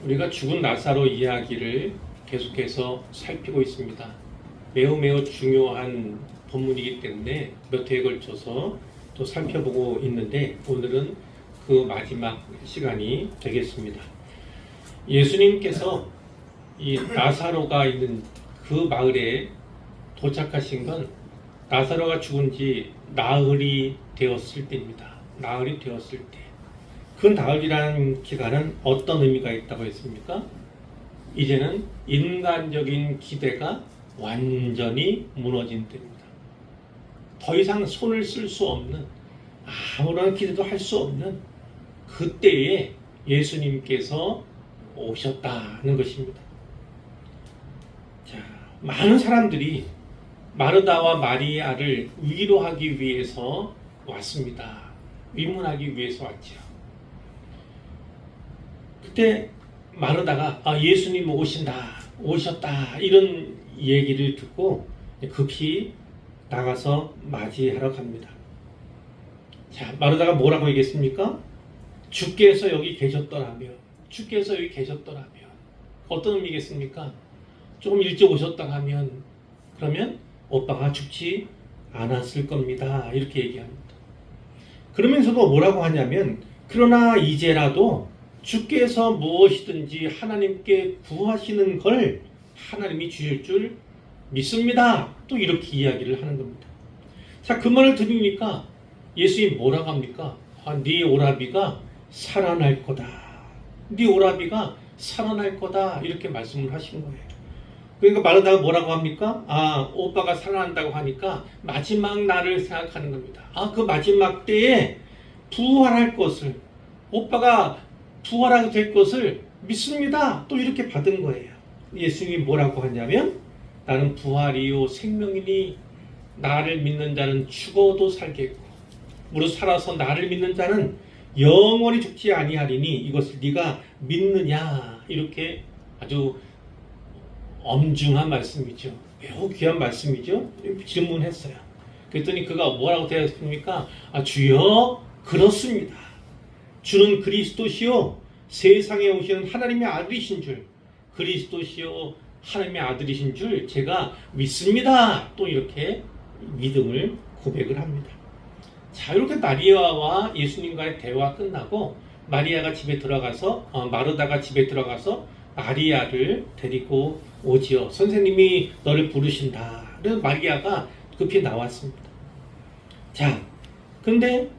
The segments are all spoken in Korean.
우리가 죽은 나사로 이야기를 계속해서 살피고 있습니다. 매우 중요한 본문이기 때문에 몇 회에 걸쳐서 또 살펴보고 있는데 오늘은 그 마지막 시간이 되겠습니다. 예수님께서 이 나사로가 있는 그 마을에 도착하신 건 나사로가 죽은 지 나흘이 되었을 때입니다. 나흘이 되었을 때. 그 나흘이라는 기간은 어떤 의미가 있다고 했습니까? 이제는 인간적인 기대가 완전히 무너진 때입니다. 더 이상 손을 쓸 수 없는, 아무런 기대도 할 수 없는 그때에 예수님께서 오셨다는 것입니다. 자, 많은 사람들이 마르다와 마리아를 위로하기 위해서 왔습니다. 위문하기 위해서 왔죠. 그때 마르다가 예수님 오셨다 이런 얘기를 듣고 급히 나가서 맞이하러 갑니다. 자, 마르다가 뭐라고 얘기했습니까? 주께서 여기 계셨더라면, 주께서 여기 계셨더라면 어떤 의미겠습니까? 조금 일찍 오셨다 하면 그러면 오빠가 죽지 않았을 겁니다. 이렇게 얘기합니다. 그러면서도 뭐라고 하냐면 그러나 이제라도 주께서 무엇이든지 하나님께 구하시는 걸 하나님이 주실 줄 믿습니다. 또 이렇게 이야기를 하는 겁니다. 자, 그 말을 들으니까 예수님 뭐라고 합니까? 네 오라비가 살아날 거다. 네 오라비가 살아날 거다. 이렇게 말씀을 하신 거예요. 그러니까 마르다가 뭐라고 합니까? 오빠가 살아난다고 하니까 마지막 날을 생각하는 겁니다. 그 마지막 때에 부활할 것을, 오빠가 부활하게 될 것을 믿습니다. 또 이렇게 받은 거예요. 예수님이 뭐라고 하냐면 나는 부활이요 생명이니 나를 믿는 자는 죽어도 살겠고 무릇 살아서 나를 믿는 자는 영원히 죽지 아니하리니 이것을 네가 믿느냐. 이렇게 아주 엄중한 말씀이죠. 매우 귀한 말씀이죠. 질문했어요. 그랬더니 그가 뭐라고 대답했습니까? 주여 그렇습니다. 주는 그리스도시요 세상에 오시는 하나님의 아들이신 줄, 그리스도시요 하나님의 아들이신 줄 제가 믿습니다. 또 이렇게 믿음을 고백을 합니다. 자, 이렇게 마리아와 예수님과의 대화가 끝나고 마리아가 집에 들어가서 마르다가 집에 들어가서 마리아를 데리고 오지요. 선생님이 너를 부르신다. 그래서 마리아가 급히 나왔습니다. 자, 근데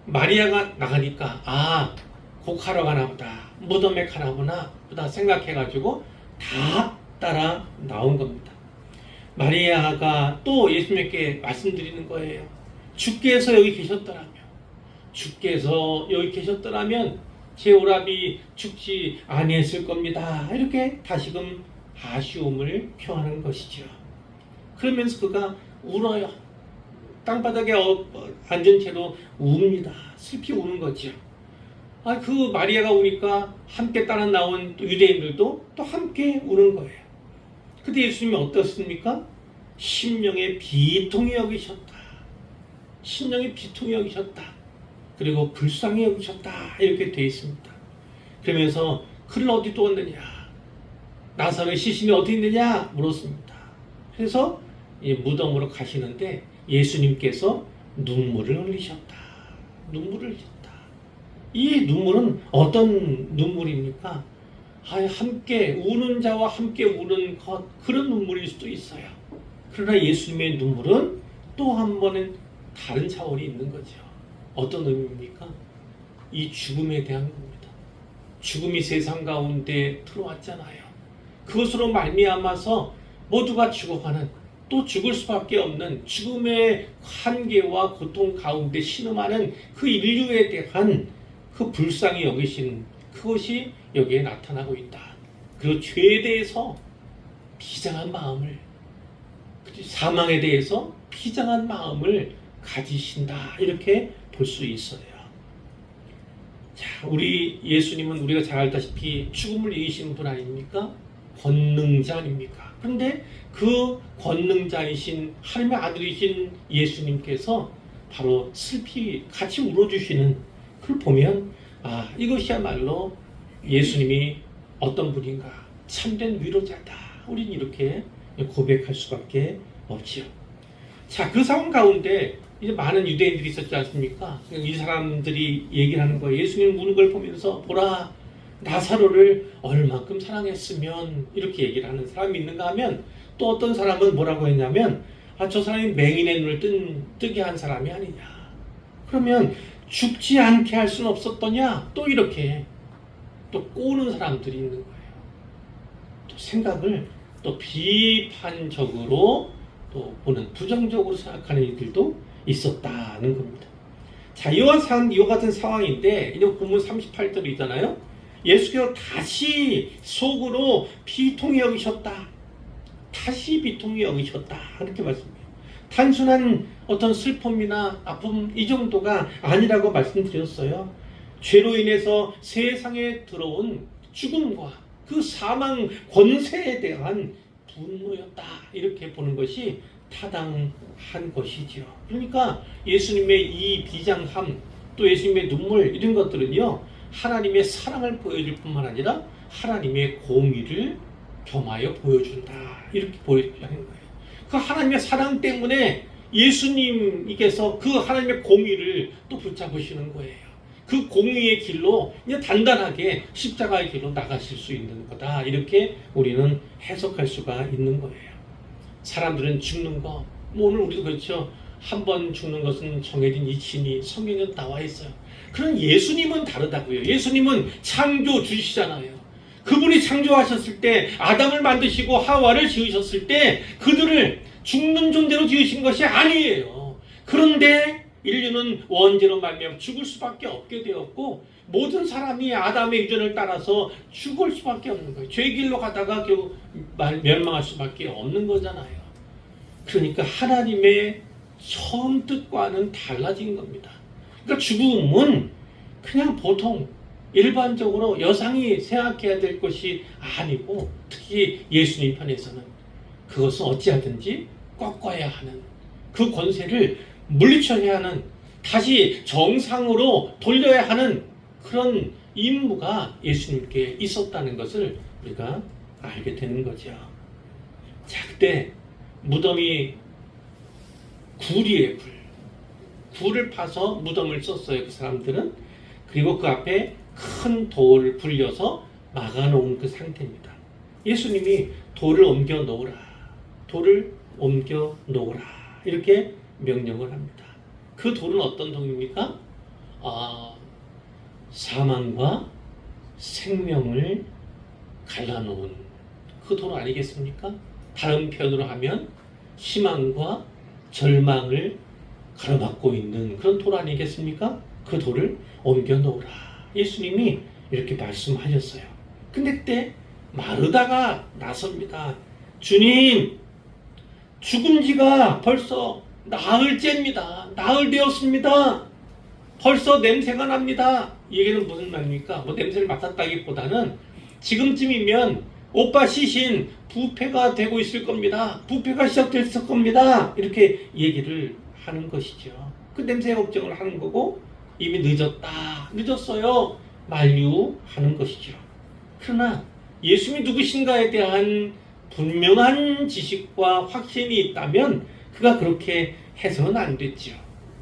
마리아가 나가니까 곡하러 가나 보다, 무덤에 가나 보다 생각해가지고 다 따라 나온 겁니다. 마리아가 또 예수님께 말씀드리는 거예요. 주께서 여기 계셨더라면 제 오라비 죽지 아니했을 겁니다. 이렇게 다시금 아쉬움을 표하는 것이죠. 그러면서 그가 울어요. 땅바닥에 앉은 채로 웁니다. 슬피 우는 거죠. 그 마리아가 우니까 함께 따라 나온 유대인들도 또 함께 우는 거예요. 그때 예수님이 어떻습니까? 심령의 비통히 여기셨다. 심령의 비통히 여기셨다. 그리고 불쌍히 여기셨다. 이렇게 되어 있습니다. 그러면서 그를 어디 두었느냐? 나사로의 시신이 어디 있느냐? 물었습니다. 그래서 이 무덤으로 가시는데 예수님께서 눈물을 흘리셨다. 눈물을 흘리셨다. 이 눈물은 어떤 눈물입니까? 함께 우는 자와 함께 우는 것, 그런 눈물일 수도 있어요. 그러나 예수님의 눈물은 또 한 번은 다른 차원이 있는 거죠. 어떤 의미입니까? 이 죽음에 대한 겁니다. 죽음이 세상 가운데 들어왔잖아요. 그것으로 말미암아서 모두가 죽어가는, 또 죽을 수밖에 없는 죽음의 한계와 고통 가운데 신음하는 그 인류에 대한 그 불쌍히 여기신 그것이 여기에 나타나고 있다. 그리고 죄에 대해서 비장한 마음을, 사망에 대해서 비장한 마음을 가지신다. 이렇게 볼 수 있어요. 자, 우리 예수님은 우리가 잘 알다시피 죽음을 이기신 분 아닙니까? 권능자 아닙니까? 그런데 그 권능자이신 하나님의 아들이신 예수님께서 바로 슬피 같이 울어주시는 그걸 보면 이것이야말로 예수님이 어떤 분인가? 참된 위로자다. 우린 이렇게 고백할 수밖에 없지요. 자, 그 상황 가운데 이제 많은 유대인들이 있었지 않습니까? 이 사람들이 얘기를 하는 거예요. 예수님 우는 걸 보면서 보라, 나사로를 얼만큼 사랑했으면, 이렇게 얘기를 하는 사람이 있는가 하면, 또 어떤 사람은 뭐라고 했냐면, 저 사람이 맹인의 눈을 뜨게 한 사람이 아니냐. 그러면 죽지 않게 할 수는 없었더냐. 또 이렇게 또 꼬는 사람들이 있는 거예요. 또 생각을 또 비판적으로 또 보는, 부정적으로 생각하는 이들도 있었다는 겁니다. 자, 이와 같은 상황인데, 이제 본문 38절이 있잖아요. 예수께서 다시 속으로 비통히 여기셨다. 다시 비통히 여기셨다. 이렇게 말씀해요. 단순한 어떤 슬픔이나 아픔 이 정도가 아니라고 말씀드렸어요. 죄로 인해서 세상에 들어온 죽음과 그 사망 권세에 대한 분노였다. 이렇게 보는 것이 타당한 것이지요. 그러니까 예수님의 이 비장함, 또 예수님의 눈물, 이런 것들은요, 하나님의 사랑을 보여줄 뿐만 아니라 하나님의 공의를 겸하여 보여준다. 이렇게 보여주는 거예요. 그 하나님의 사랑 때문에 예수님께서 그 하나님의 공의를 또 붙잡으시는 거예요. 그 공의의 길로 이제 단단하게 십자가의 길로 나가실 수 있는 거다. 이렇게 우리는 해석할 수가 있는 거예요. 사람들은 죽는 거, 오늘 우리도 그렇죠. 한 번 죽는 것은 정해진 이치니 성경에 나와 있어요. 그럼 예수님은 다르다고요. 예수님은 창조주시잖아요. 그분이 창조하셨을 때, 아담을 만드시고 하와를 지으셨을 때 그들을 죽는 존재로 지으신 것이 아니에요. 그런데 인류는 원죄로 말미암아 죽을 수밖에 없게 되었고, 모든 사람이 아담의 유전을 따라서 죽을 수밖에 없는 거예요. 죄의 길로 가다가 결국 멸망할 수밖에 없는 거잖아요. 그러니까 하나님의 처음 뜻과는 달라진 겁니다. 그러니까 죽음은 그냥 보통 일반적으로 여상이 생각해야 될 것이 아니고, 특히 예수님 편에서는 그것은 어찌하든지 꺾어야 하는, 그 권세를 물리쳐야 하는, 다시 정상으로 돌려야 하는 그런 임무가 예수님께 있었다는 것을 우리가 알게 되는 거죠. 자, 그때 무덤이 구리에 굴을 파서 무덤을 썼어요. 그 사람들은. 그리고 그 앞에 큰 돌을 불려서 막아놓은 그 상태입니다. 예수님이 돌을 옮겨 놓으라, 돌을 옮겨 놓으라, 이렇게 명령을 합니다. 그 돌은 어떤 돌입니까? 사망과 생명을 갈라놓은 그 돌 아니겠습니까? 다른 표현으로 하면 희망과 절망을 가로막고 있는 그런 돌 아니겠습니까? 그 돌을 옮겨 놓으라. 예수님이 이렇게 말씀하셨어요. 근데 그때 마르다가 나섭니다. 주님, 죽은 지가 벌써 나흘째입니다. 나흘 되었습니다. 벌써 냄새가 납니다. 이 얘기는 무슨 말입니까? 뭐 냄새를 맡았다기보다는 지금쯤이면 오빠 시신 부패가 되고 있을 겁니다. 부패가 시작됐을 겁니다. 이렇게 얘기를 하는 것이죠. 그 냄새 걱정을 하는 거고, 이미 늦었어요. 만류하는 것이죠. 그러나 예수님이 누구신가에 대한 분명한 지식과 확신이 있다면 그가 그렇게 해서는 안 됐죠.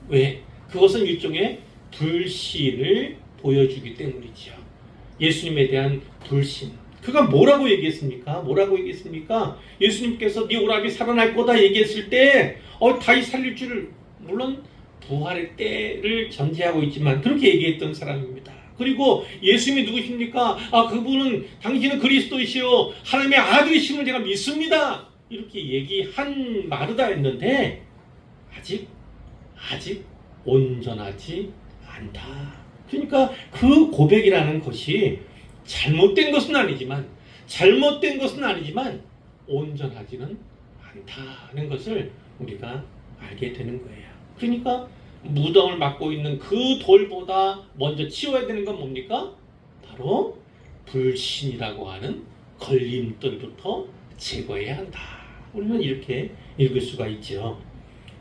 왜? 그것은 일종의 불신을 보여주기 때문이죠. 예수님에 대한 불신. 그가 뭐라고 얘기했습니까? 예수님께서 네 오라비 살아날 거다 얘기했을 때 다시 살릴 줄, 물론 부활의 때를 전제하고 있지만 그렇게 얘기했던 사람입니다. 그리고 예수님이 누구십니까? 그분은, 당신은 그리스도이시오, 하나님의 아들이심을 제가 믿습니다. 이렇게 얘기한 마르다였는데 아직 온전하지 않다. 그러니까 그 고백이라는 것이 잘못된 것은 아니지만 온전하지는 않다는 것을 우리가 알게 되는 거예요. 그러니까 무덤을 막고 있는 그 돌보다 먼저 치워야 되는 건 뭡니까? 바로 불신이라고 하는 걸림돌부터 제거해야 한다. 우리는 이렇게 읽을 수가 있죠.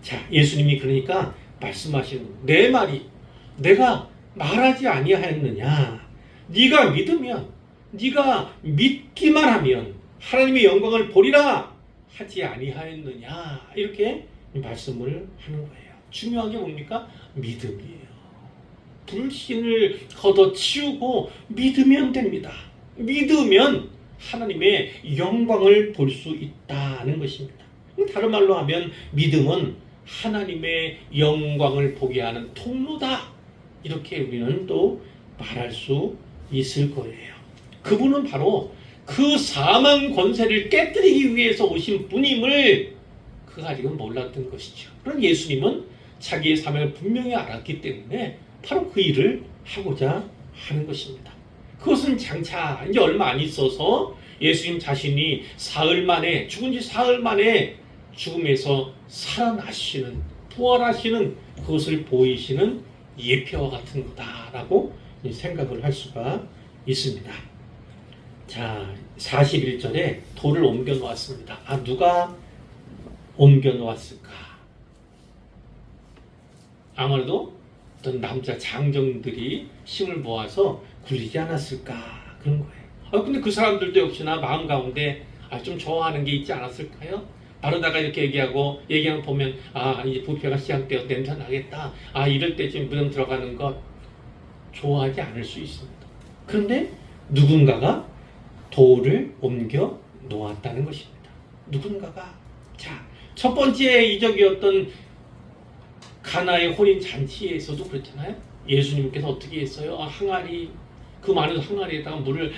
자, 예수님이 그러니까 말씀하시는, 내 말이 내가 말하지 아니하였느냐? 네가 믿으면 네가 믿기만 하면 하나님의 영광을 보리라 하지 아니하였느냐, 이렇게 말씀을 하는 거예요. 중요한 게 뭡니까? 믿음이에요. 불신을 걷어치우고 믿으면 됩니다. 믿으면 하나님의 영광을 볼 수 있다는 것입니다. 다른 말로 하면 믿음은 하나님의 영광을 보게 하는 통로다, 이렇게 우리는 또 말할 수 있을 거예요. 그분은 바로 그 사망 권세를 깨뜨리기 위해서 오신 분임을 그가 아직은 몰랐던 것이죠. 그런 예수님은 자기의 사명을 분명히 알았기 때문에 바로 그 일을 하고자 하는 것입니다. 그것은 장차 이제 얼마 안 있어서 예수님 자신이 사흘 만에, 죽은 지 사흘 만에 죽음에서 살아나시는, 부활하시는 그것을 보이시는 예표와 같은 거다라고 생각을 할 수가 있습니다. 자, 41절에 돌을 옮겨 놓았습니다. 누가 옮겨 놓았을까? 아무래도 어떤 남자 장정들이 힘을 모아서 굴리지 않았을까, 그런 거예요. 근데 그 사람들도 역시나 마음 가운데 좀 좋아하는 게 있지 않았을까요? 바로다가 이렇게 얘기하는 보면 이제 부패가 시작되어 냄새 나겠다, 이럴 때쯤 무덤 들어가는 것 좋아하지 않을 수 있습니다. 그런데 누군가가 돌을 옮겨 놓았다는 것입니다. 누군가가. 자, 첫 번째 이적이었던 가나의 혼인 잔치에서도 그랬잖아요. 예수님께서 어떻게 했어요? 항아리, 그 많은 항아리에다가 물을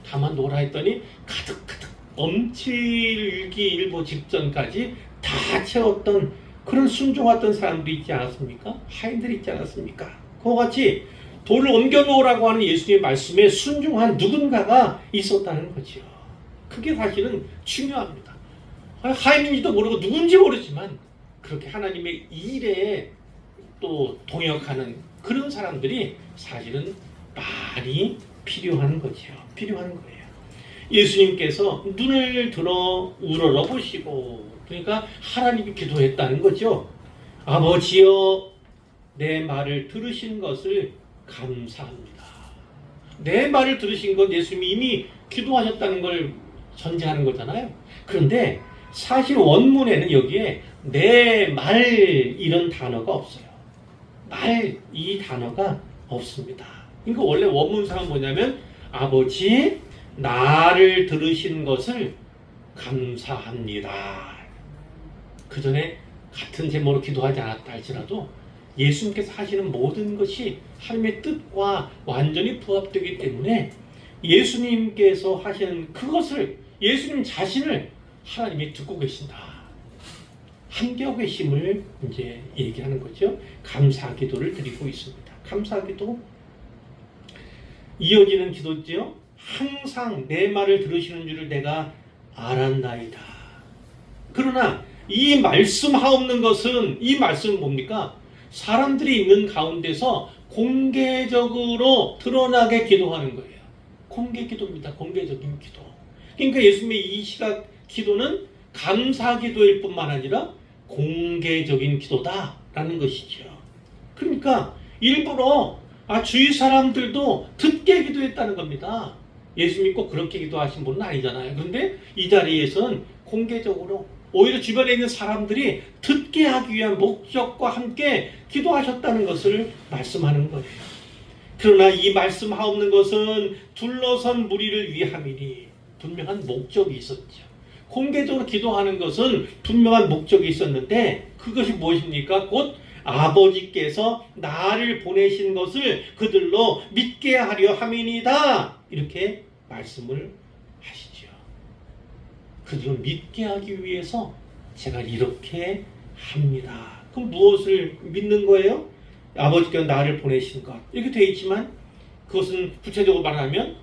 담아 놓으라 했더니 가득가득 넘치기 일보 직전까지 다 채웠던 그런 순종했던 사람들이 있지 않았습니까? 하인들이 있지 않았습니까? 그와 같이 돌을 옮겨 놓으라고 하는 예수님의 말씀에 순종한 누군가가 있었다는 거죠. 그게 사실은 중요합니다. 하인인지도 모르고 누군지 모르지만 그렇게 하나님의 일에 또 동역하는 그런 사람들이 사실은 많이 필요한 거죠. 필요한 거예요. 예수님께서 눈을 들어 우러러 보시고, 그러니까 하나님이 기도했다는 거죠. 아버지여, 내 말을 들으신 것을 감사합니다. 내 말을 들으신 것, 예수님이 이미 기도하셨다는 걸 전제하는 거잖아요. 그런데 사실 원문에는 여기에 내 말 이런 단어가 없어요. 말, 이 단어가 없습니다. 그러니까 원래 원문상은 뭐냐면 아버지, 나를 들으신 것을 감사합니다. 그 전에 같은 제목으로 기도하지 않았다 할지라도 예수님께서 하시는 모든 것이 하나님의 뜻과 완전히 부합되기 때문에 예수님께서 하시는 그것을, 예수님 자신을 하나님이 듣고 계신다, 함께하고 계심을 이제 얘기하는 거죠. 감사 기도를 드리고 있습니다. 감사 기도, 이어지는 기도죠. 항상 내 말을 들으시는 줄을 내가 알았나이다. 그러나 이 말씀하옵는 것은, 이 말씀은 뭡니까? 사람들이 있는 가운데서 공개적으로 드러나게 기도하는 거예요. 공개 기도입니다. 공개적인 기도. 그러니까 예수님의 이 시각 기도는 감사 기도일 뿐만 아니라 공개적인 기도다라는 것이죠. 그러니까 일부러 주위 사람들도 듣게 기도했다는 겁니다. 예수님이 꼭 그렇게 기도하신 분은 아니잖아요. 그런데 이 자리에서는 공개적으로 오히려 주변에 있는 사람들이 듣게 하기 위한 목적과 함께 기도하셨다는 것을 말씀하는 거예요. 그러나 이 말씀하옵는 것은 둘러선 무리를 위함이니, 분명한 목적이 있었죠. 공개적으로 기도하는 것은 분명한 목적이 있었는데 그것이 무엇입니까? 곧 아버지께서 나를 보내신 것을 그들로 믿게 하려 함이니이다, 이렇게 말씀을 하시죠. 그들을 믿게 하기 위해서 제가 이렇게 합니다. 그럼 무엇을 믿는 거예요? 아버지께서 나를 보내신 것, 이렇게 되어 있지만 그것은 구체적으로 말하면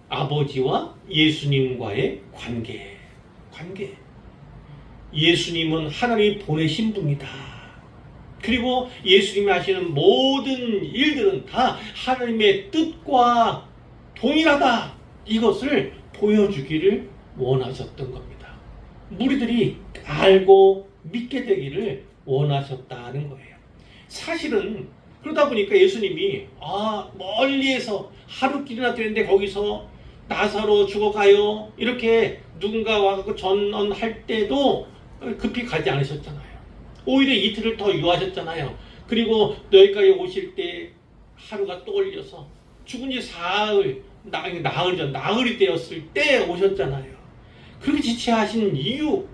아버지와 예수님과의 관계. 예수님은 하나님이 보내신 분이다. 그리고 예수님이 하시는 모든 일들은 다 하나님의 뜻과 동일하다, 이것을 보여주기를 원하셨던 겁니다. 무리들이 알고 믿게 되기를 원하셨다는 거예요. 사실은 그러다 보니까 예수님이 멀리에서 하루길이나 되는데 거기서 나사로 죽어가요. 이렇게 누군가 와서 전언할 때도 급히 가지 않으셨잖아요. 오히려 이틀을 더 유하셨잖아요. 그리고 너희까지 오실 때 하루가 또 걸려서 죽은 지 나흘이 되었을 때 오셨잖아요. 그렇게 지체하신 이유,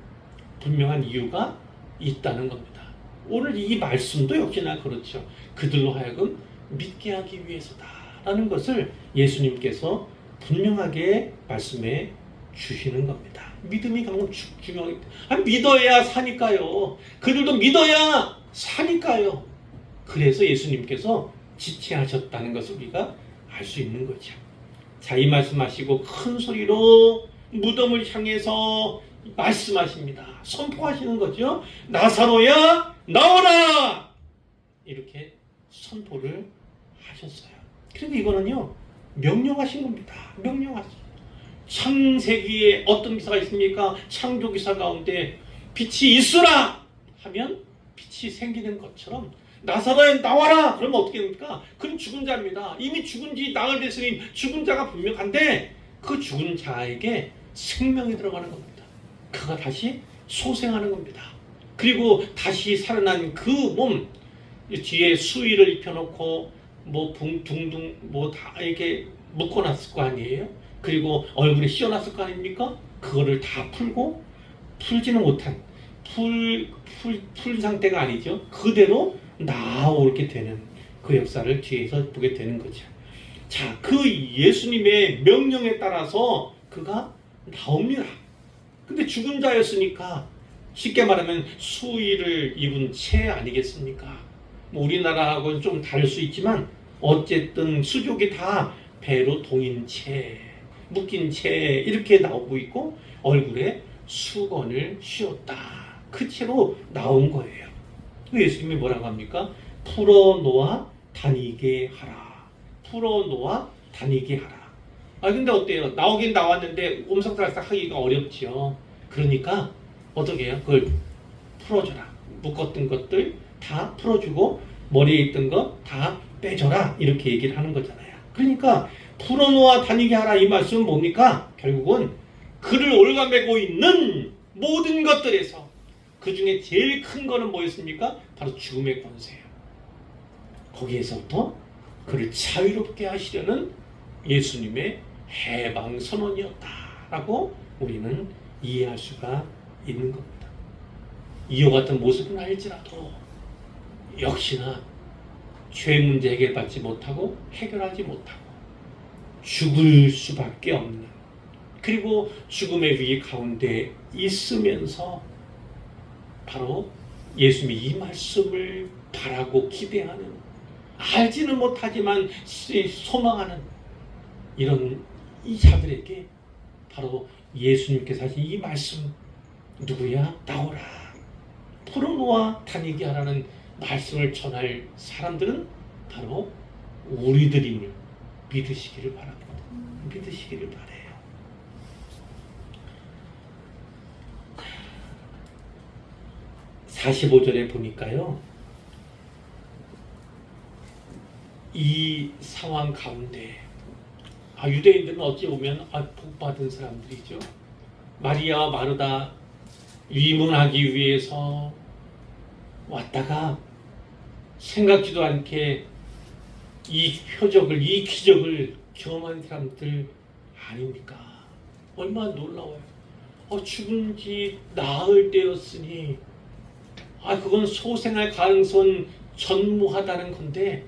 분명한 이유가 있다는 겁니다. 오늘 이 말씀도 역시나 그렇죠. 그들로 하여금 믿게 하기 위해서다라는 것을 예수님께서 분명하게 말씀해 주시는 겁니다. 믿음이 가장 중요하기 때문에 믿어야 사니까요. 그들도 믿어야 사니까요. 그래서 예수님께서 지체하셨다는 것을 우리가 알 수 있는 거죠. 자, 이 말씀하시고 큰 소리로 무덤을 향해서 말씀하십니다. 선포하시는 거죠. 나사로야 나오라! 이렇게 선포를 하셨어요. 그런데 이거는요, 명령하신 겁니다. 명령하신. 창세기에 어떤 기사가 있습니까? 창조 기사 가운데 빛이 있으라 하면 빛이 생기는 것처럼 나사로야 나와라! 그러면 어떻게 됩니까? 그는 죽은 자입니다. 이미 죽은 지 나흘 됐으니 죽은 자가 분명한데 그 죽은 자에게 생명이 들어가는 겁니다. 그가 다시 소생하는 겁니다. 그리고 다시 살아난 그 몸, 뒤에 수의를 입혀놓고 둥둥 다 이렇게 묶어놨을 거 아니에요? 그리고 얼굴에 씌워놨을 거 아닙니까? 그거를 다 풀고 풀지는 못한 풀 상태가 아니죠. 그대로 나오게 되는 그 역사를 뒤에서 보게 되는 거죠. 자, 그 예수님의 명령에 따라서 그가 나옵니다. 근데 죽은 자였으니까 쉽게 말하면 수의를 입은 채 아니겠습니까? 우리나라하고는 좀 다를 수 있지만 어쨌든 수족이 다 배로 동인 채, 묶인 채 이렇게 나오고 있고 얼굴에 수건을 씌웠다. 그 채로 나온 거예요. 예수님이 뭐라고 합니까? 풀어놓아 다니게 하라. 풀어놓아 다니게 하라. 근데 어때요? 나오긴 나왔는데 옴삭달싹 하기가 어렵죠. 그러니까 어떻게 해요? 그걸 풀어줘라. 묶었던 것들 다 풀어주고 머리에 있던 거 다 빼줘라. 이렇게 얘기를 하는 거잖아요. 그러니까 풀어놓아 다니게 하라 이 말씀은 뭡니까? 결국은 그를 올가매고 있는 모든 것들에서 그 중에 제일 큰 거는 뭐였습니까? 바로 죽음의 권세예요. 거기에서부터 그를 자유롭게 하시려는 예수님의 해방 선언이었다라고 우리는 이해할 수가 있는 겁니다. 이와 같은 모습은 알지라도 역시나 죄 문제 해결받지 못하고 해결하지 못하고 죽을 수밖에 없는, 그리고 죽음의 위기 가운데 있으면서 바로 예수님이 이 말씀을 바라고 기대하는, 알지는 못하지만 소망하는 이런 이 자들에게 바로 예수님께서 하신 이 말씀, 누구야? 나오라. 풀어놓아 다니게 하라는 말씀을 전할 사람들은 바로 우리들임을 믿으시기를 바랍니다. 믿으시기를 바라요. (45절에) 보니까요, 이 상황 가운데 유대인들은 어찌 보면 복받은 사람들이죠. 마리아와 마르다 위문하기 위해서 왔다가 생각지도 않게 이 표적을, 이 기적을 경험한 사람들 아닙니까? 얼마나 놀라워요. 죽은 지 나흘 때였으니 그건 소생할 가능성은 전무하다는 건데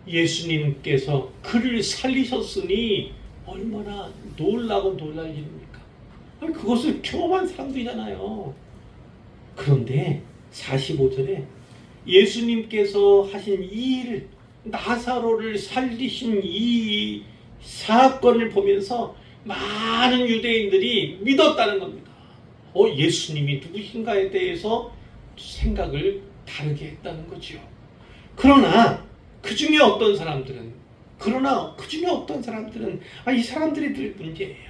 예수님께서 그를 살리셨으니 얼마나 놀라고 놀랄 일입니까? 그것을 경험한 사람들이잖아요. 그런데 45절에 예수님께서 하신 이 일, 나사로를 살리신 이 사건을 보면서 많은 유대인들이 믿었다는 겁니다. 예수님이 누구신가에 대해서 생각을 다르게 했다는 거죠. 그러나 그 중에 어떤 사람들은 이 사람들이 늘 문제예요.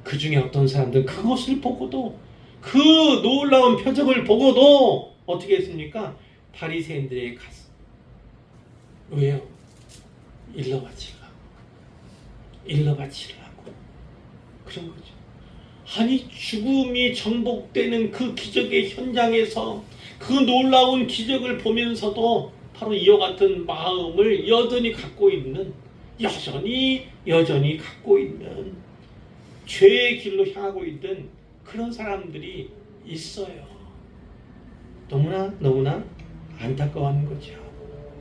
그 중에 어떤 사람들은 그것을 보고도, 그 놀라운 표적을 보고도 어떻게 했습니까? 바리새인들에게 갔어. 왜요? 일러 바치려고 그런 거죠. 아니 죽음이 정복되는 그 기적의 현장에서 그 놀라운 기적을 보면서도 바로 이와 같은 마음을 여전히 갖고 있는, 여전히 갖고 있는, 죄의 길로 향하고 있는 그런 사람들이 있어요. 너무나 안타까워하는 거죠.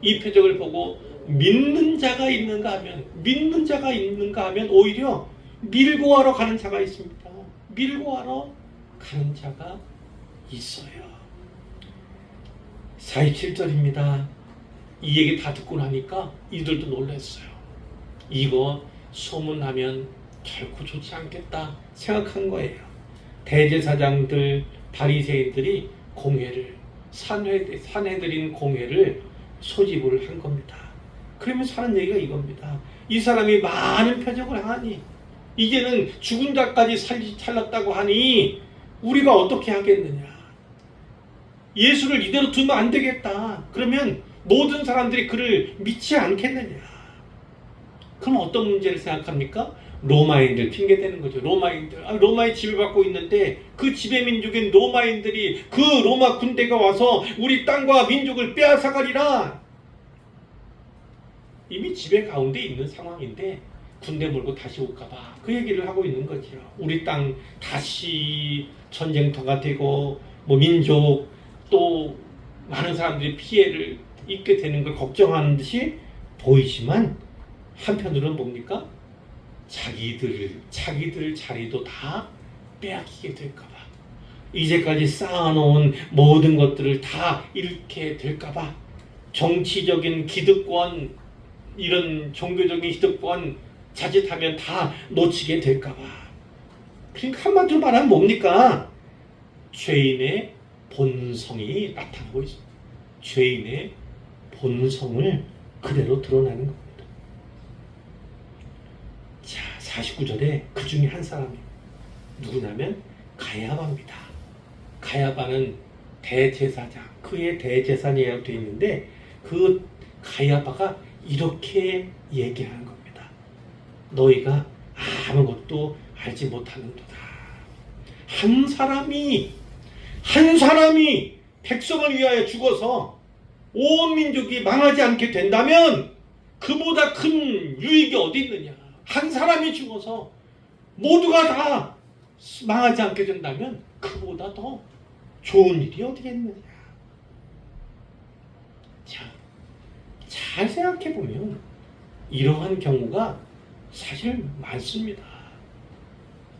이 표적을 보고 믿는 자가 있는가 하면 오히려 밀고 하러 가는 자가 있습니다. 밀고 하러 가는 자가 있어요. 47절입니다. 이 얘기 다 듣고 나니까 이들도 놀랐어요. 이거 소문하면 결코 좋지 않겠다 생각한 거예요. 대제사장들, 바리새인들이 산헤드린 공회를 소집을 한 겁니다. 그러면서 하는 얘기가 이겁니다. 이 사람이 많은 표적을 하니 이제는 죽은 자까지 살렸다고 하니 우리가 어떻게 하겠느냐. 예수를 이대로 두면 안 되겠다. 그러면 모든 사람들이 그를 믿지 않겠느냐. 그럼 어떤 문제를 생각합니까? 로마인들 핑계대는 거죠. 로마의 지배받고 있는데 그 지배민족인 로마인들이 그 로마 군대가 와서 우리 땅과 민족을 빼앗아가리라. 이미 지배 가운데 있는 상황인데 군대 몰고 다시 올까봐 그 얘기를 하고 있는 거죠. 우리 땅 다시 전쟁터가 되고 민족 또 많은 사람들이 피해를 입게 되는 걸 걱정하는 듯이 보이지만 한편으로는 뭡니까? 자기들 자리도 다 빼앗기게 될까봐, 이제까지 쌓아놓은 모든 것들을 다 잃게 될까봐, 정치적인 기득권, 이런 종교적인 기득권 자칫하면 다 놓치게 될까봐. 그러니까 한마디로 말하면 뭡니까? 죄인의 본성이 나타나고 있습니다. 죄인의 본성을 그대로 드러내는 겁니다. 자, 49절에 그 중에 한 사람이 누구냐면 가야바입니다. 가야바는 대제사장, 그의 대제사장이라고 되어 있는데 그 가야바가 이렇게 얘기하는 겁니다. 너희가 아무것도 알지 못하는도다. 한 사람이 백성을 위하여 죽어서 온 민족이 망하지 않게 된다면 그보다 큰 유익이 어디 있느냐. 한 사람이 죽어서 모두가 다 망하지 않게 된다면 그보다 더 좋은 일이 어디 있느냐. 자, 잘 생각해보면 이러한 경우가 사실 많습니다.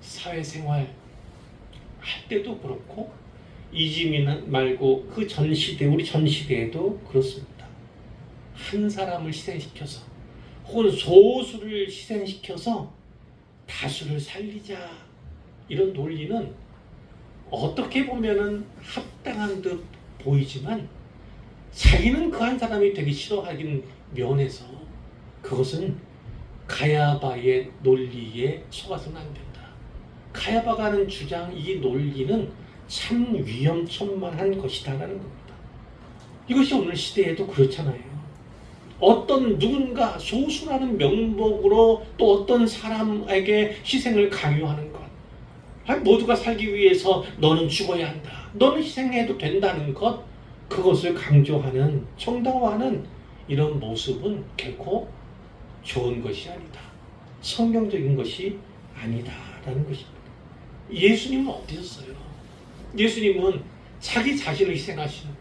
사회생활 할 때도 그렇고 이지민 말고 그 전 시대, 우리 전 시대에도 그렇습니다. 한 사람을 희생시켜서 혹은 소수를 희생시켜서 다수를 살리자, 이런 논리는 어떻게 보면은 합당한 듯 보이지만 자기는 그 한 사람이 되게 싫어하긴 면해서 그것은 가야바의 논리에 속아서는 안 된다. 가야바가 하는 주장, 이 논리는 참 위험천만한 것이다라는 겁니다. 이것이 오늘 시대에도 그렇잖아요. 어떤 누군가 소수라는 명목으로 또 어떤 사람에게 희생을 강요하는 것, 모두가 살기 위해서 너는 죽어야 한다, 너는 희생해도 된다는 것, 그것을 강조하는, 정당화하는 이런 모습은 결코 좋은 것이 아니다, 성경적인 것이 아니다라는 것입니다. 예수님은 어떠셨어요? 예수님은 자기 자신을 희생하시는,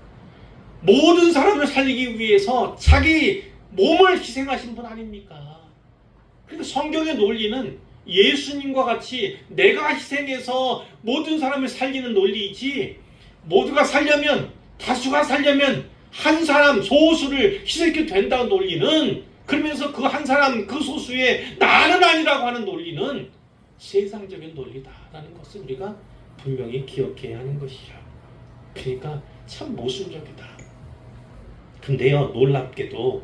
모든 사람을 살리기 위해서 자기 몸을 희생하신 분 아닙니까? 그러니까 성경의 논리는 예수님과 같이 내가 희생해서 모든 사람을 살리는 논리이지, 모두가 살려면, 다수가 살려면 한 사람, 소수를 희생해도 된다는 논리는, 그러면서 그 한 사람, 그 소수의 나는 아니라고 하는 논리는 세상적인 논리다라는 것을 우리가 분명히 기억해야 하는 것이죠. 그러니까 참 모순적이다. 근데요, 놀랍게도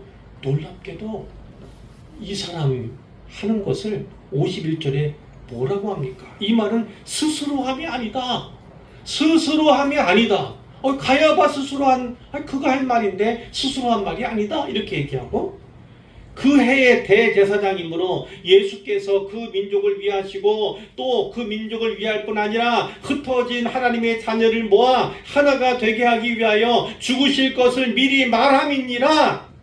이 사람 하는 것을 51절에 뭐라고 합니까? 이 말은 스스로함이 아니다. 스스로함이 아니다. 가야바 스스로 그거 할 말인데 스스로 한 말이 아니다. 이렇게 얘기하고, 그 해의 대제사장이므로 예수께서 그 민족을 위하시고 또 그 민족을 위할 뿐 아니라 흩어진 하나님의 자녀를 모아 하나가 되게 하기 위하여 죽으실 것을 미리 말함이니라.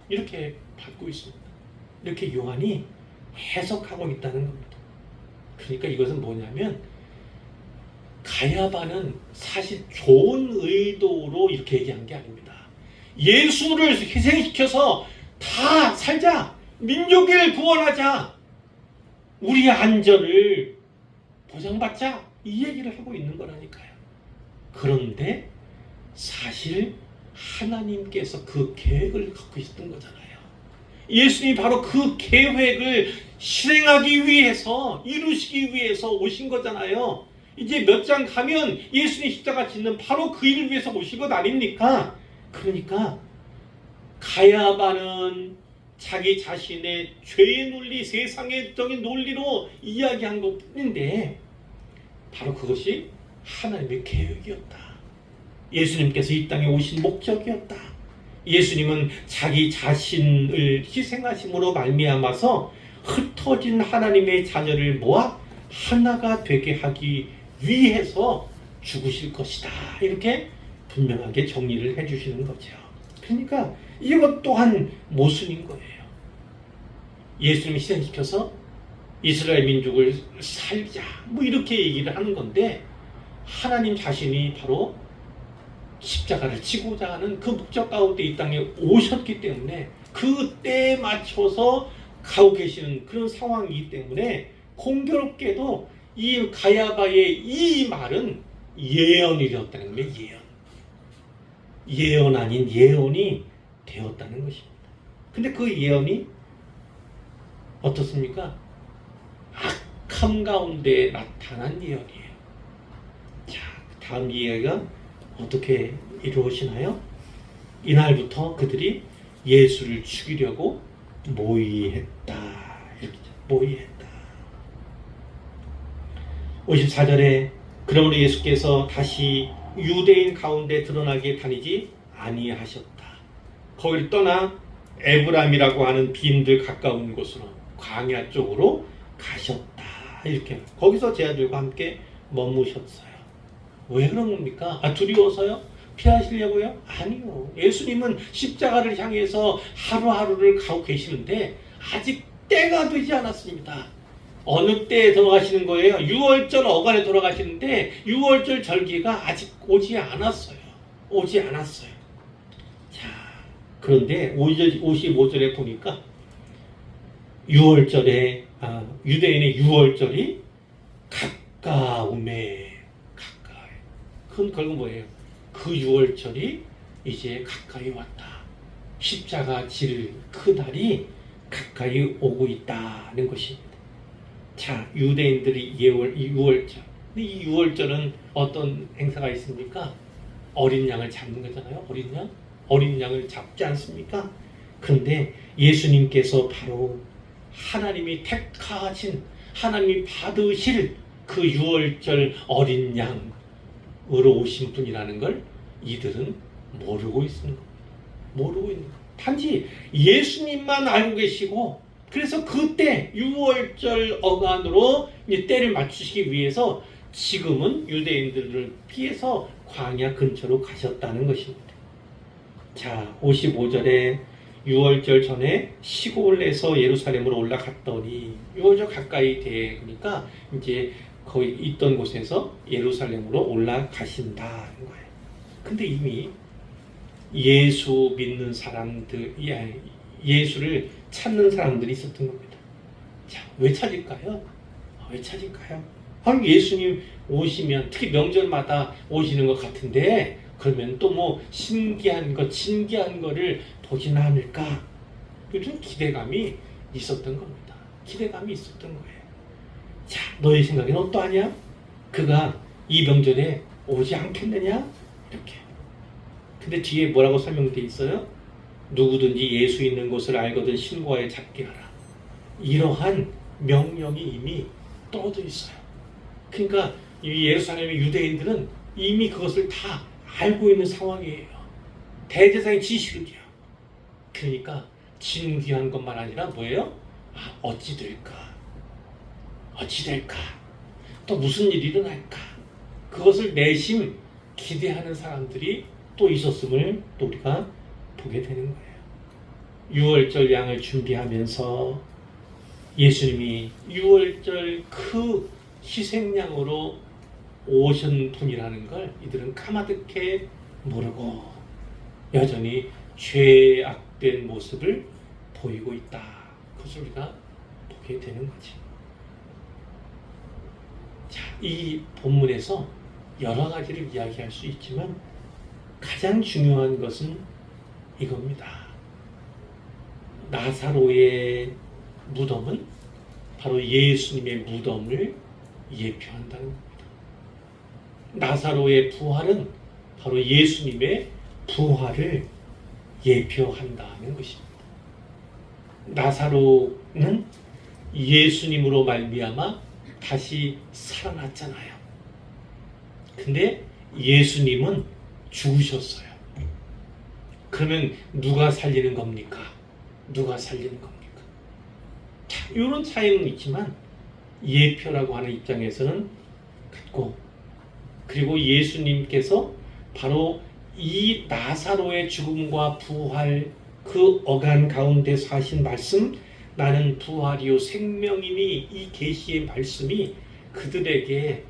이렇게 받고 있습니다. 이렇게 요한이 해석하고 있다는 겁니다. 그러니까 이것은 뭐냐면 가야바는 사실 좋은 의도로 이렇게 얘기한 게 아닙니다. 예수를 희생시켜서 다 살자, 민족을 구원하자, 우리의 안전을 보장받자, 이 얘기를 하고 있는 거라니까요. 그런데 사실 하나님께서 그 계획을 갖고 있었던 거잖아요. 예수님이 바로 그 계획을 실행하기 위해서, 이루시기 위해서 오신 거잖아요. 이제 몇 장 가면 예수님 십자가 짓는 바로 그 일을 위해서 오신 것 아닙니까? 그러니까 가야바는 자기 자신의 죄의 논리, 세상적인 논리로 이야기한 것뿐인데 바로 그것이 하나님의 계획이었다. 예수님께서 이 땅에 오신 목적이었다. 예수님은 자기 자신을 희생하심으로 말미암아서 흩어진 하나님의 자녀를 모아 하나가 되게 하기 위해서 죽으실 것이다. 이렇게 분명하게 정리를 해주시는 거죠. 그러니까 이것 또한 모순인 거예요. 예수님을 희생시켜서 이스라엘 민족을 살자, 뭐 이렇게 얘기를 하는 건데 하나님 자신이 바로 십자가를 지고자 하는 그 목적 가운데 이 땅에 오셨기 때문에 그 때에 맞춰서 가고 계시는 그런 상황이기 때문에 공교롭게도 이 가야바의 이 말은 예언이 되었다는 거예요. 예언 아닌 예언이 되었다는 것입니다. 근데 그 예언이 어떻습니까? 악함 가운데 나타난 예언이에요. 자, 다음 이야기가 어떻게 이루어지나요? 이날부터 그들이 예수를 죽이려고 모의했다. 이렇게 모의했다. 54절에 그러므로 예수께서 다시 유대인 가운데 드러나게 다니지 아니하셨다. 거기를 떠나 에브람이라고 하는 빈들 가까운 곳으로 광야 쪽으로 가셨다. 이렇게 거기서 제 아들과 함께 머무셨어요. 왜 그런 겁니까? 두려워서요? 피하시려고요? 아니요. 예수님은 십자가를 향해서 하루하루를 가고 계시는데 아직 때가 되지 않았습니다. 어느 때에 돌아가시는 거예요? 6월절 어간에 돌아가시는데 6월절 절기가 아직 오지 않았어요. 자, 그런데 55절에 보니까 6월절에 유대인의 6월절이 가까움에 가까이. 그건 결국 뭐예요? 그 6월절이 이제 가까이 왔다. 십자가 질 그 날이 가까이 오고 있다는 것입니다. 자, 유대인들이 6월절. 이 6월절은 어떤 행사가 있습니까? 어린 양을 잡는 거잖아요. 어린 양을 잡지 않습니까? 그런데 예수님께서 바로 하나님이 택하신, 하나님이 받으실 그 6월절 어린 양으로 오신 분이라는 걸 이들은 모르고 있는 겁니다. 단지 예수님만 알고 계시고, 그래서 그때 6월절 어간으로 때를 맞추시기 위해서 지금은 유대인들을 피해서 광야 근처로 가셨다는 것입니다. 자, 55절에 6월절 전에 시골에서 예루살렘으로 올라갔더니 6월절 가까이 되니까 이제 거기 있던 곳에서 예루살렘으로 올라가신다는 거예요. 근데 이미 예수 믿는 사람들, 예수를 찾는 사람들이 있었던 겁니다. 자, 왜 찾을까요? 예수님 오시면 특히 명절마다 오시는 것 같은데 그러면 또 뭐 신기한 거, 진기한 거를 보진 않을까? 이런 기대감이 있었던 겁니다. 자, 너의 생각에는 어떠하냐? 그가 이 명절에 오지 않겠느냐? 이렇게. 근데 뒤에 뭐라고 설명되어 있어요? 누구든지 예수 있는 곳을 알거든 신고하여 잡게 하라. 이러한 명령이 이미 떨어져 있어요. 그러니까 이 예루살렘의 유대인들은 이미 그것을 다 알고 있는 상황이에요. 대제사장의 지식을요. 그러니까 진귀한 것만 아니라 뭐예요? 어찌 될까? 어찌 될까? 또 무슨 일이 일어날까? 그것을 내심 기대하는 사람들이 또 있었음을 또 우리가 보게 되는 거예요. 유월절 양을 준비하면서 예수님이 유월절 그 희생양으로 오신 분이라는 걸 이들은 까마득히 모르고 여전히 죄악된 모습을 보이고 있다. 그것을 우리가 보게 되는 거지. 자, 이 본문에서 여러 가지를 이야기할 수 있지만 가장 중요한 것은 이겁니다. 나사로의 무덤은 바로 예수님의 무덤을 예표한다는 겁니다. 나사로의 부활은 바로 예수님의 부활을 예표한다는 것입니다. 나사로는 예수님으로 말미암아 다시 살아났잖아요. 근데 예수님은 죽으셨어요. 그러면 누가 살리는 겁니까? 누가 살리는 겁니까? 자, 이런 차이는 있지만 예표라고 하는 입장에서는 같고, 그리고 예수님께서 바로 이 나사로의 죽음과 부활 그 어간 가운데서 하신 말씀, 나는 부활이요 생명이니, 이 계시의 말씀이 그들에게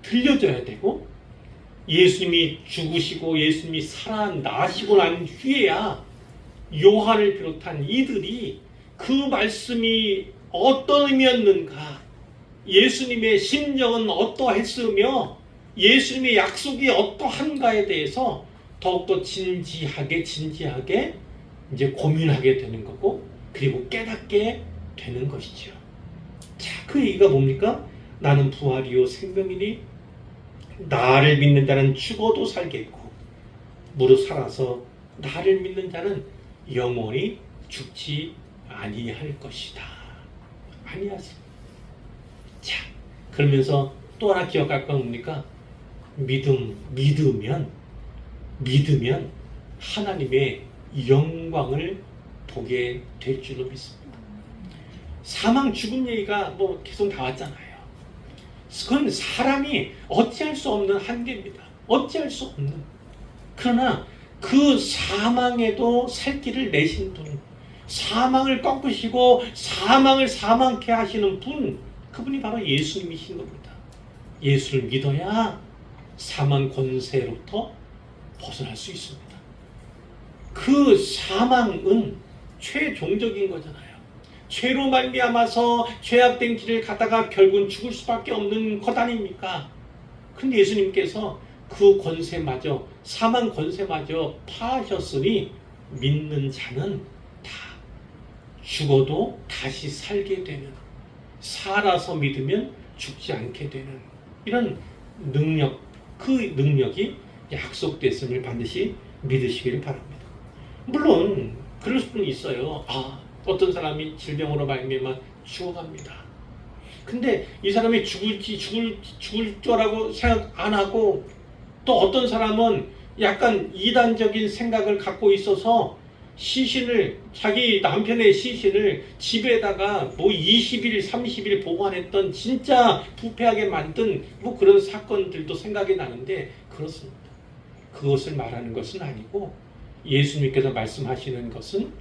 들려져야 되고, 예수님이 죽으시고 예수님이 살아나시고 난 후에야 요한을 비롯한 이들이 그 말씀이 어떤 의미였는가, 예수님의 심정은 어떠했으며 예수님의 약속이 어떠한가에 대해서 더욱더 진지하게 이제 고민하게 되는 거고, 그리고 깨닫게 되는 것이죠. 자, 그 얘기가 뭡니까? 나는 부활이요 생명이니 나를 믿는 자는 죽어도 살겠고 무릇 살아서 나를 믿는 자는 영원히 죽지 아니할 것이다. 아니하지. 자, 그러면서 또 하나 기억할 건 뭡니까? 믿으면 하나님의 영광을 보게 될 줄로 믿습니다. 사망 죽음 얘기가 뭐 계속 나왔잖아요. 그건 사람이 어찌할 수 없는 한계입니다. 어찌할 수 없는. 그러나 그 사망에도 살 길을 내신 분, 사망을 꺾으시고 사망을 사망케 하시는 분, 그분이 바로 예수님이신 겁니다. 예수를 믿어야 사망 권세로부터 벗어날 수 있습니다. 그 사망은 최종적인 거잖아요. 죄로 말미암아서 죄악된 길을 가다가 결국은 죽을 수밖에 없는 것 아닙니까? 그런데 예수님께서 그 권세마저, 사망 권세마저 파하셨으니 믿는 자는 다 죽어도 다시 살게 되는, 살아서 믿으면 죽지 않게 되는 이런 능력, 그 능력이 약속됐음을 반드시 믿으시기를 바랍니다. 물론 그럴 수는 있어요. 어떤 사람이 질병으로 말미암아 죽어갑니다. 근데 이 사람이 죽을 줄라고 생각 안 하고, 또 어떤 사람은 약간 이단적인 생각을 갖고 있어서 시신을, 자기 남편의 시신을 집에다가 뭐 20일, 30일 보관했던, 진짜 부패하게 만든 뭐 그런 사건들도 생각이 나는데, 그렇습니다. 그것을 말하는 것은 아니고, 예수님께서 말씀하시는 것은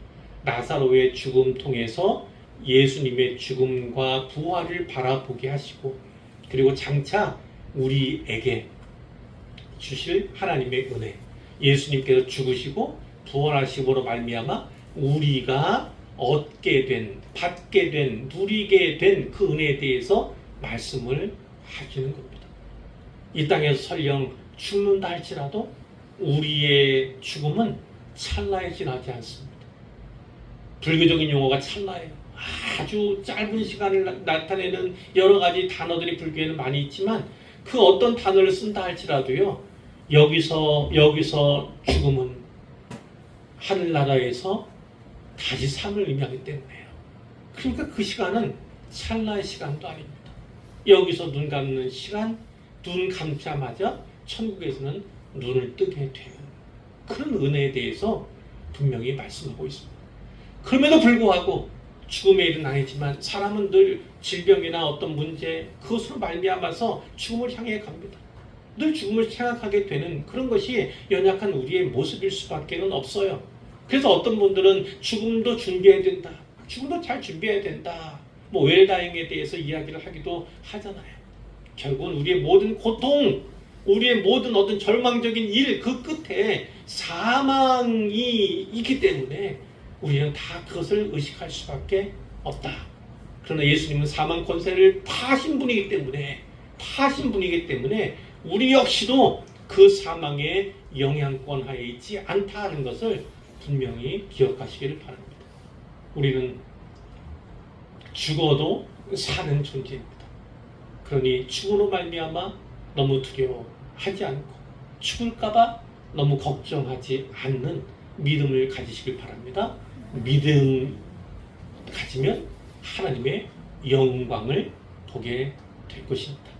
나사로의 죽음 통해서 예수님의 죽음과 부활을 바라보게 하시고, 그리고 장차 우리에게 주실 하나님의 은혜, 예수님께서 죽으시고 부활하심으로 말미암아 우리가 얻게 된, 받게 된, 누리게 된 그 은혜에 대해서 말씀을 하시는 겁니다. 이 땅에서 설령 죽는다 할지라도 우리의 죽음은 찰나에 지나지 않습니다. 불교적인 용어가 찰나예요. 아주 짧은 시간을 나타내는 여러 가지 단어들이 불교에는 많이 있지만, 그 어떤 단어를 쓴다 할지라도요, 여기서 죽음은 하늘나라에서 다시 삶을 의미하기 때문에요. 그러니까 그 시간은 찰나의 시간도 아닙니다. 여기서 눈 감는 시간, 눈 감자마자 천국에서는 눈을 뜨게 되는 그런 은혜에 대해서 분명히 말씀하고 있습니다. 그럼에도 불구하고 죽음의 일은 아니지만 사람은 늘 질병이나 어떤 문제 그것으로 말미암아서 죽음을 향해 갑니다. 늘 죽음을 생각하게 되는 그런 것이 연약한 우리의 모습일 수밖에 없어요. 그래서 어떤 분들은 죽음도 준비해야 된다. 죽음도 잘 준비해야 된다. 뭐 웰다잉에 대해서 이야기를 하기도 하잖아요. 결국은 우리의 모든 고통, 우리의 모든 어떤 절망적인 일 그 끝에 사망이 있기 때문에 우리는 다 그것을 의식할 수밖에 없다. 그러나 예수님은 사망 권세를 다 하신 분이기 때문에 우리 역시도 그 사망의 영향권 하에 있지 않다는 것을 분명히 기억하시기를 바랍니다. 우리는 죽어도 사는 존재입니다. 그러니 죽음으로 말미암아 너무 두려워하지 않고 죽을까봐 너무 걱정하지 않는 믿음을 가지시길 바랍니다. 믿음 가지면 하나님의 영광을 보게 될 것입니다.